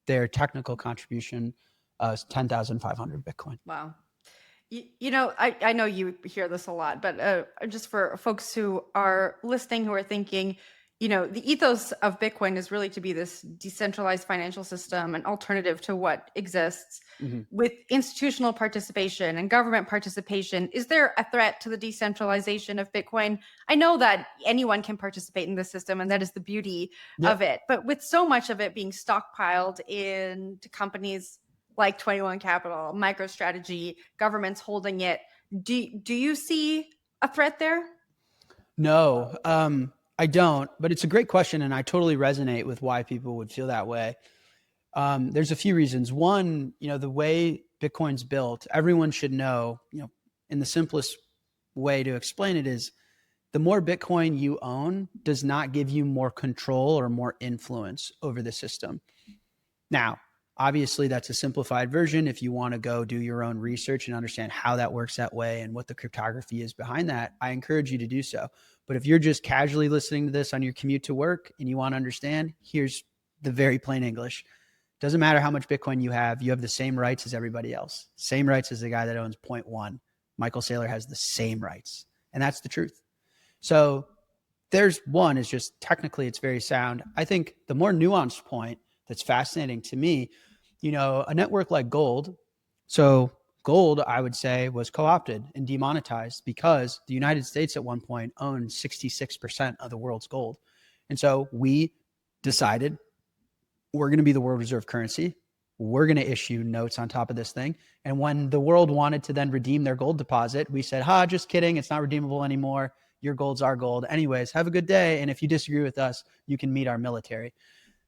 their technical contribution is 10,500 Bitcoin. Wow. I know you hear this a lot, but just for folks who are listening, who are thinking, the ethos of Bitcoin is really to be this decentralized financial system, an alternative to what exists with institutional participation and government participation. Is there a threat to the decentralization of Bitcoin? I know that anyone can participate in the system, and that is the beauty of it. But with so much of it being stockpiled into companies like 21 Capital, MicroStrategy, governments holding it, do you see a threat there? No, I don't, but it's a great question, and I totally resonate with why people would feel that way. There's a few reasons. One, the way Bitcoin's built, everyone should know, in the simplest way to explain it is the more Bitcoin you own does not give you more control or more influence over the system. Now, obviously, that's a simplified version. If you want to go do your own research and understand how that works that way and what the cryptography is behind that, I encourage you to do so. But if you're just casually listening to this on your commute to work and you want to understand, here's the very plain English. Doesn't matter how much Bitcoin you have the same rights as everybody else. Same rights as the guy that owns 0.1. Michael Saylor has the same rights. And that's the truth. So there's one is just technically it's very sound. I think the more nuanced point that's fascinating to me, a network like Gold. So Gold, I would say, was co-opted and demonetized because the United States at one point owned 66% of the world's gold. And so we decided we're going to be the world reserve currency. We're going to issue notes on top of this thing. And when the world wanted to then redeem their gold deposit, we said, just kidding. It's not redeemable anymore. Your gold's our gold. Anyways, have a good day. And if you disagree with us, you can meet our military.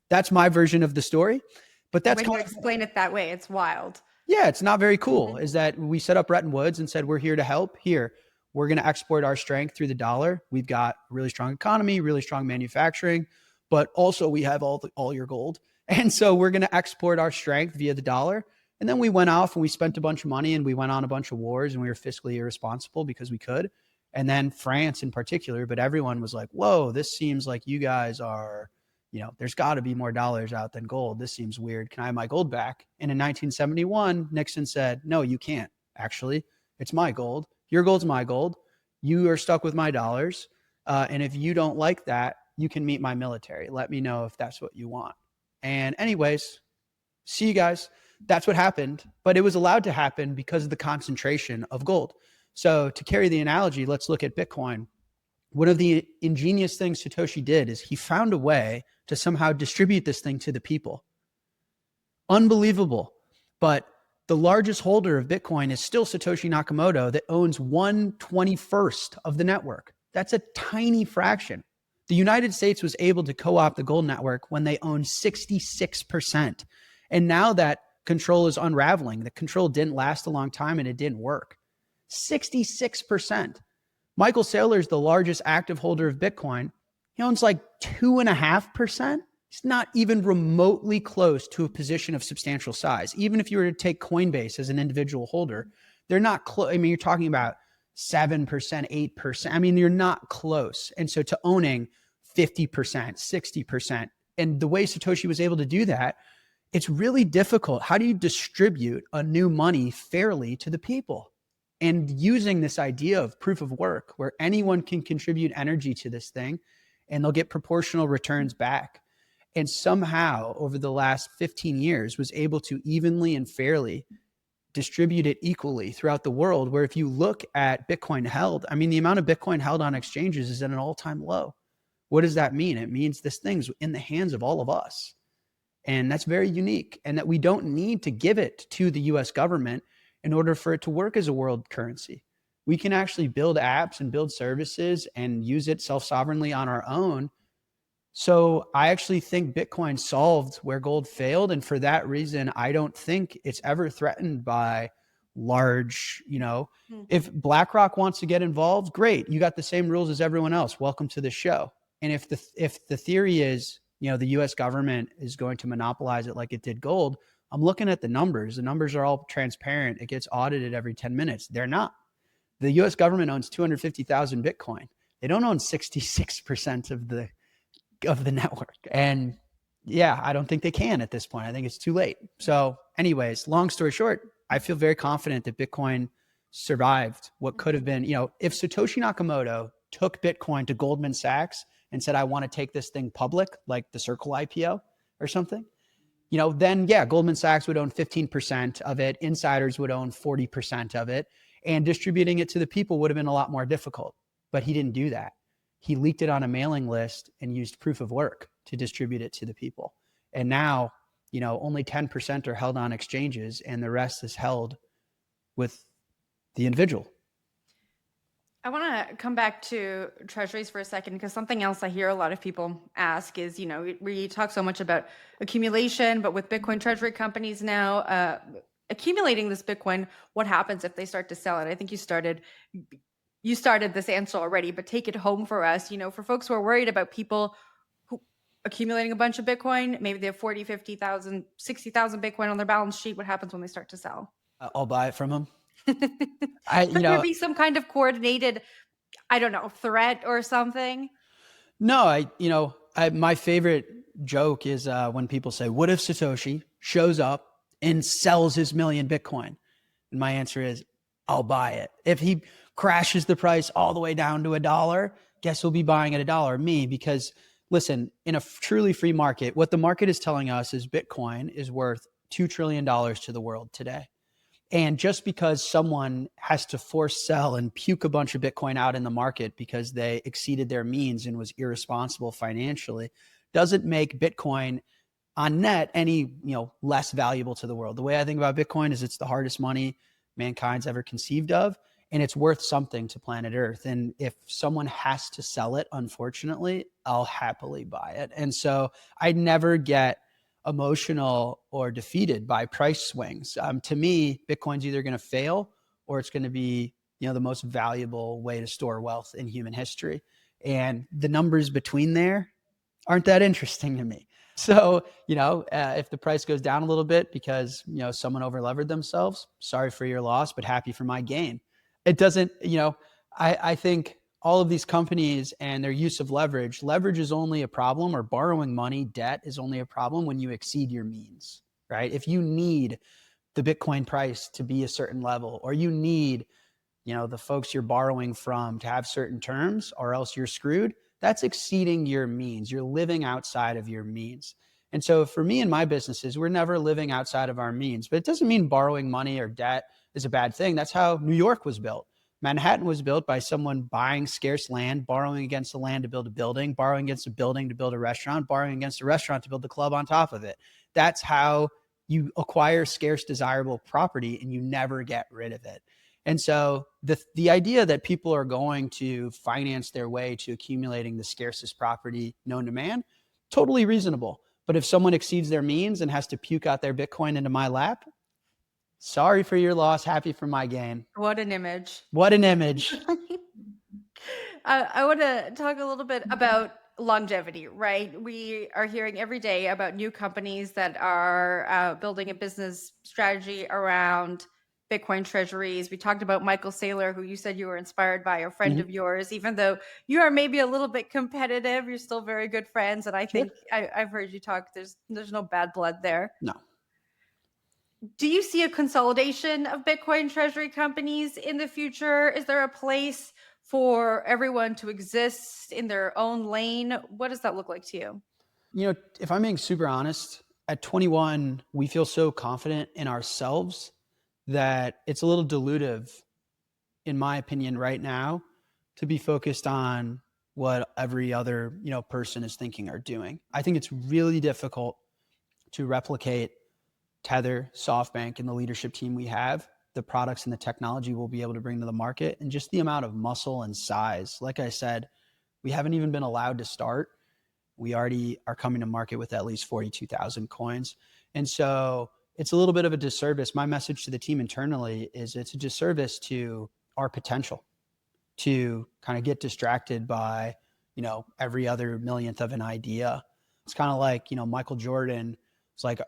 That's my version of the story. But that's when you explain it that way, it's wild. Yeah, it's not very cool. Is that we set up Bretton Woods and said, we're here to help. Here, we're going to export our strength through the dollar. We've got a really strong economy, really strong manufacturing, but also we have all your gold. And so we're going to export our strength via the dollar. And then we went off and we spent a bunch of money and we went on a bunch of wars and we were fiscally irresponsible because we could. And then France in particular, but everyone was like, whoa, this seems like you guys are, there's got to be more dollars out than gold. This seems weird. Can I have my gold back? And in 1971, Nixon said, no, you can't. Actually, it's my gold. Your gold's my gold. You are stuck with my dollars. And if you don't like that, you can meet my military. Let me know if that's what you want. And anyways, See you guys. That's what happened. But it was allowed to happen because of the concentration of gold. So to carry the analogy, let's look at Bitcoin. One of the ingenious things Satoshi did is he found a way to somehow distribute this thing to the people. Unbelievable. But the largest holder of Bitcoin is still Satoshi Nakamoto that owns 1/21st of the network. That's a tiny fraction. The United States was able to co-opt the gold network when they owned 66%. And now that control is unraveling. The control didn't last a long time and it didn't work. 66%. Michael Saylor is the largest active holder of Bitcoin. He owns like 2.5%. It's not even remotely close to a position of substantial size. Even if you were to take Coinbase as an individual holder, they're not close. I mean, you're talking about 7%, 8%. I mean, you're not close. And so to owning 50%, 60%, and the way Satoshi was able to do that, it's really difficult. How do you distribute a new money fairly to the people? And using this idea of proof of work, where anyone can contribute energy to this thing and they'll get proportional returns back. And somehow over the last 15 years was able to evenly and fairly distribute it equally throughout the world, where if you look at Bitcoin held, I mean, the amount of Bitcoin held on exchanges is at an all-time low. What does that mean? It means this thing's in the hands of all of us. And that's very unique, and that we don't need to give it to the US government in order for it to work as a world currency. We can actually build apps and build services and use it self-sovereignly on our own. So I actually think Bitcoin solved where gold failed. And for that reason, I don't think it's ever threatened by large, if BlackRock wants to get involved, great. You got the same rules as everyone else. Welcome to the show. And if the theory is, the US government is going to monopolize it like it did gold, I'm looking at the numbers. The numbers are all transparent. It gets audited every 10 minutes. They're not. The US government owns 250,000 Bitcoin. They don't own 66% of the network. And yeah, I don't think they can at this point. I think it's too late. So anyways, long story short, I feel very confident that Bitcoin survived what could have been, if Satoshi Nakamoto took Bitcoin to Goldman Sachs and said, I want to take this thing public, like the Circle IPO or something, then yeah, Goldman Sachs would own 15% of it. Insiders would own 40% of it, and distributing it to the people would have been a lot more difficult. But he didn't do that. He leaked it on a mailing list and used proof of work to distribute it to the people. And now, only 10% are held on exchanges and the rest is held with the individual. I want to come back to treasuries for a second, because something else I hear a lot of people ask is, we talk so much about accumulation, but with Bitcoin treasury companies now accumulating this Bitcoin, what happens if they start to sell it? I think you started this answer already, but take it home for us. For folks who are worried about people who accumulating a bunch of Bitcoin, maybe they have 40, 50,000, 60,000 Bitcoin on their balance sheet. What happens when they start to sell? I'll buy it from them. Could there be some kind of coordinated, I don't know, threat or something? No, my favorite joke is when people say, what if Satoshi shows up and sells his million Bitcoin? And my answer is, I'll buy it. If he crashes the price all the way down to $1, guess who'll be buying at $1? Me, because listen, in a truly free market, what the market is telling us is Bitcoin is worth $2 trillion to the world today. And just because someone has to force sell and puke a bunch of Bitcoin out in the market because they exceeded their means and was irresponsible financially doesn't make Bitcoin on net any, less valuable to the world. The way I think about Bitcoin is it's the hardest money mankind's ever conceived of, and it's worth something to planet Earth. And if someone has to sell it, unfortunately, I'll happily buy it. And so I never get emotional or defeated by price swings. To me, Bitcoin's either going to fail or it's going to be, the most valuable way to store wealth in human history. And the numbers between there aren't that interesting to me. So, if the price goes down a little bit because, someone over levered themselves, sorry for your loss, but happy for my gain. It doesn't, I think all of these companies and their use of leverage is only a problem, or borrowing money, debt is only a problem when you exceed your means, right? If you need the Bitcoin price to be a certain level, or you need, the folks you're borrowing from to have certain terms, or else you're screwed, that's exceeding your means. You're living outside of your means. And so for me and my businesses, we're never living outside of our means, but it doesn't mean borrowing money or debt is a bad thing. That's how New York was built. Manhattan was built by someone buying scarce land, borrowing against the land to build a building, borrowing against a building to build a restaurant, borrowing against a restaurant to build the club on top of it. That's how you acquire scarce, desirable property, and you never get rid of it. And so the idea that people are going to finance their way to accumulating the scarcest property known to man, totally reasonable. But if someone exceeds their means and has to puke out their Bitcoin into my lap, sorry for your loss, happy for my gain. What an image. What an image. I want to talk a little bit about longevity, right? We are hearing every day about new companies that are building a business strategy around Bitcoin treasuries. We talked about Michael Saylor, who you said you were inspired by, a friend of yours. Even though you are maybe a little bit competitive, you're still very good friends. And I think I've heard you talk. There's no bad blood there. No. Do you see a consolidation of Bitcoin treasury companies in the future? Is there a place for everyone to exist in their own lane? What does that look like to you? You know, if I'm being super honest, at 21, we feel so confident in ourselves that it's a little dilutive, in my opinion, right now, to be focused on what every other, person is thinking or doing. I think it's really difficult to replicate Tether, SoftBank, and the leadership team we have, the products and the technology we'll be able to bring to the market, and just the amount of muscle and size. Like I said, we haven't even been allowed to start. We already are coming to market with at least 42,000 coins. And so it's a little bit of a disservice. My message to the team internally is it's a disservice to our potential to kind of get distracted by, every other millionth of an idea. It's kind of like, Michael Jordan. It's like,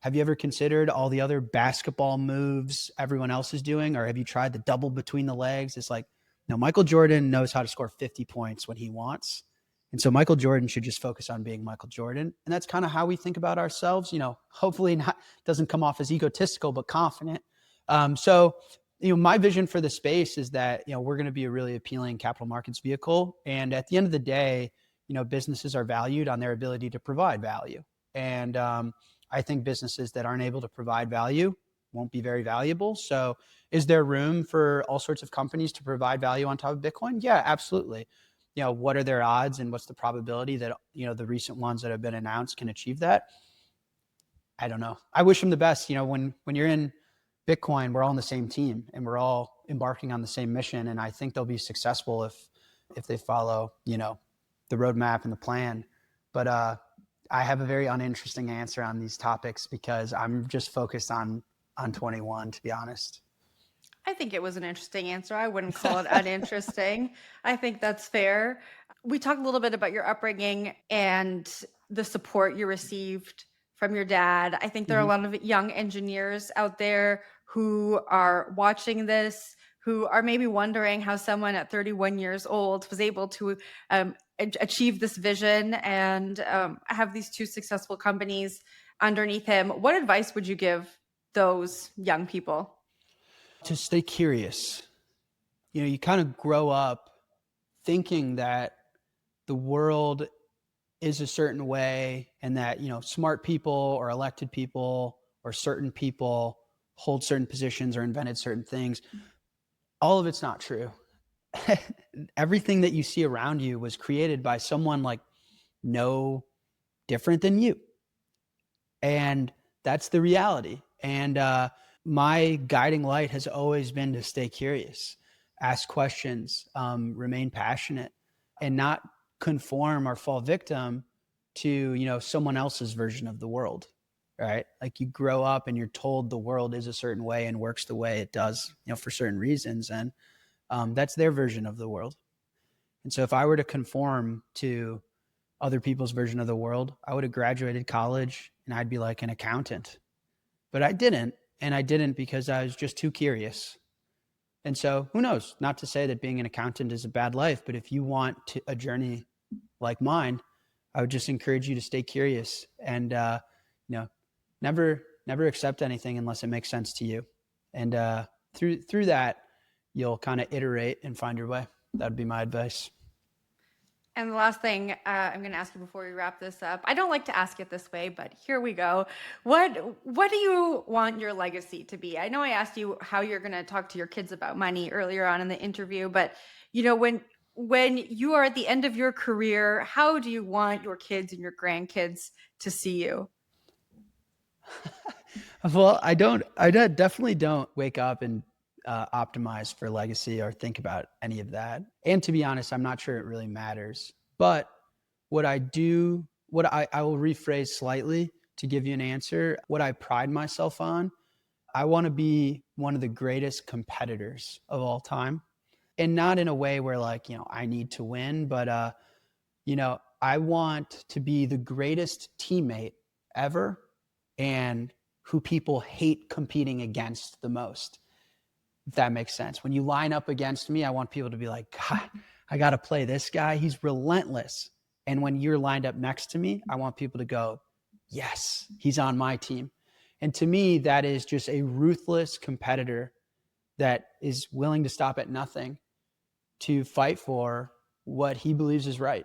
have you ever considered all the other basketball moves everyone else is doing? Or have you tried the double between the legs? It's like, Michael Jordan knows how to score 50 points when he wants. And so Michael Jordan should just focus on being Michael Jordan. And that's kind of how we think about ourselves, hopefully not doesn't come off as egotistical, but confident. So my vision for the space is that, we're going to be a really appealing capital markets vehicle. And at the end of the day, businesses are valued on their ability to provide value. And I think businesses that aren't able to provide value won't be very valuable. So is there room for all sorts of companies to provide value on top of Bitcoin? Yeah, absolutely. What are their odds and what's the probability that, the recent ones that have been announced can achieve that? I don't know. I wish them the best. When you're in Bitcoin, we're all on the same team and we're all embarking on the same mission. And I think they'll be successful if they follow, the roadmap and the plan. But I have a very uninteresting answer on these topics because I'm just focused on 21, to be honest. I think it was an interesting answer. I wouldn't call it uninteresting. I think that's fair. We talked a little bit about your upbringing and the support you received from your dad. I think there are a lot of young engineers out there who are watching this, who are maybe wondering how someone at 31 years old was able to achieve this vision and have these two successful companies underneath him. What advice would you give those young people? To stay curious. You kind of grow up thinking that the world is a certain way and that, smart people or elected people or certain people hold certain positions or invented certain things. All of it's not true. Everything that you see around you was created by someone like no different than you. And that's the reality. And my guiding light has always been to stay curious, ask questions, remain passionate, and not conform or fall victim to, someone else's version of the world, right? Like you grow up and you're told the world is a certain way and works the way it does, for certain reasons. And that's their version of the world. And so if I were to conform to other people's version of the world, I would have graduated college and I'd be like an accountant. But I didn't. And I didn't because I was just too curious. And so who knows? Not to say that being an accountant is a bad life, but if you want a journey like mine, I would just encourage you to stay curious and, never accept anything unless it makes sense to you. And through that, you'll kind of iterate and find your way. That'd be my advice. And the last thing I'm going to ask you before we wrap this up, I don't like to ask it this way, but here we go. What do you want your legacy to be? I know I asked you how you're going to talk to your kids about money earlier on in the interview, but when you are at the end of your career, how do you want your kids and your grandkids to see you? Well, I definitely don't wake up and optimize for legacy or think about any of that. And to be honest, I'm not sure it really matters. But what I will rephrase slightly to give you an answer. What I pride myself on, I want to be one of the greatest competitors of all time. And not in a way where I need to win, but I want to be the greatest teammate ever and who people hate competing against the most. If that makes sense. When you line up against me, I want people to be like, God, I got to play this guy. He's relentless. And when you're lined up next to me, I want people to go, yes, he's on my team. And to me, that is just a ruthless competitor that is willing to stop at nothing to fight for what he believes is right.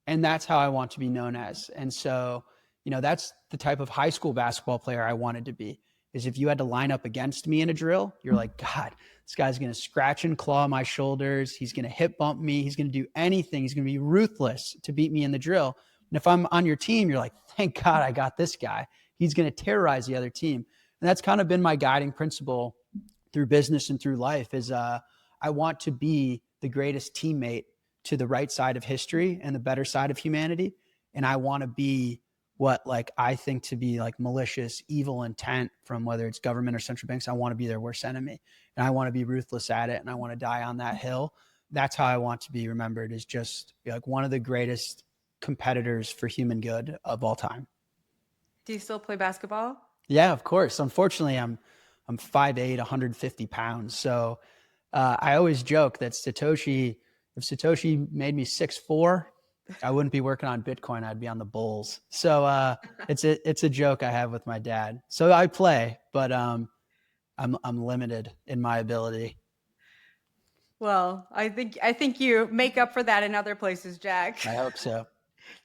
And that's how I want to be known as. And so, that's the type of high school basketball player I wanted to be, is if you had to line up against me in a drill, you're like, God, this guy's going to scratch and claw my shoulders. He's going to hip bump me. He's going to do anything. He's going to be ruthless to beat me in the drill. And if I'm on your team, you're like, thank God I got this guy. He's going to terrorize the other team. And that's kind of been my guiding principle through business and through life is I want to be the greatest teammate to the right side of history and the better side of humanity. And I want to be what I think to be malicious, evil intent from whether it's government or central banks. I want to be their worst enemy, and I want to be ruthless at it. And I want to die on that hill. That's how I want to be remembered, is just one of the greatest competitors for human good of all time. Do you still play basketball? Yeah, of course. Unfortunately, I'm 5'8", 150 pounds. So I always joke that if Satoshi made me 6'4", I wouldn't be working on Bitcoin. I'd be on the Bulls. So it's a joke I have with my dad. So I play, but I'm limited in my ability. Well, I think you make up for that in other places, Jack. I hope so.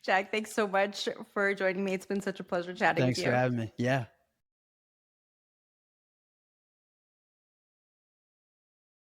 Jack, thanks so much for joining me. It's been such a pleasure chatting with you. Thanks for having me. Yeah.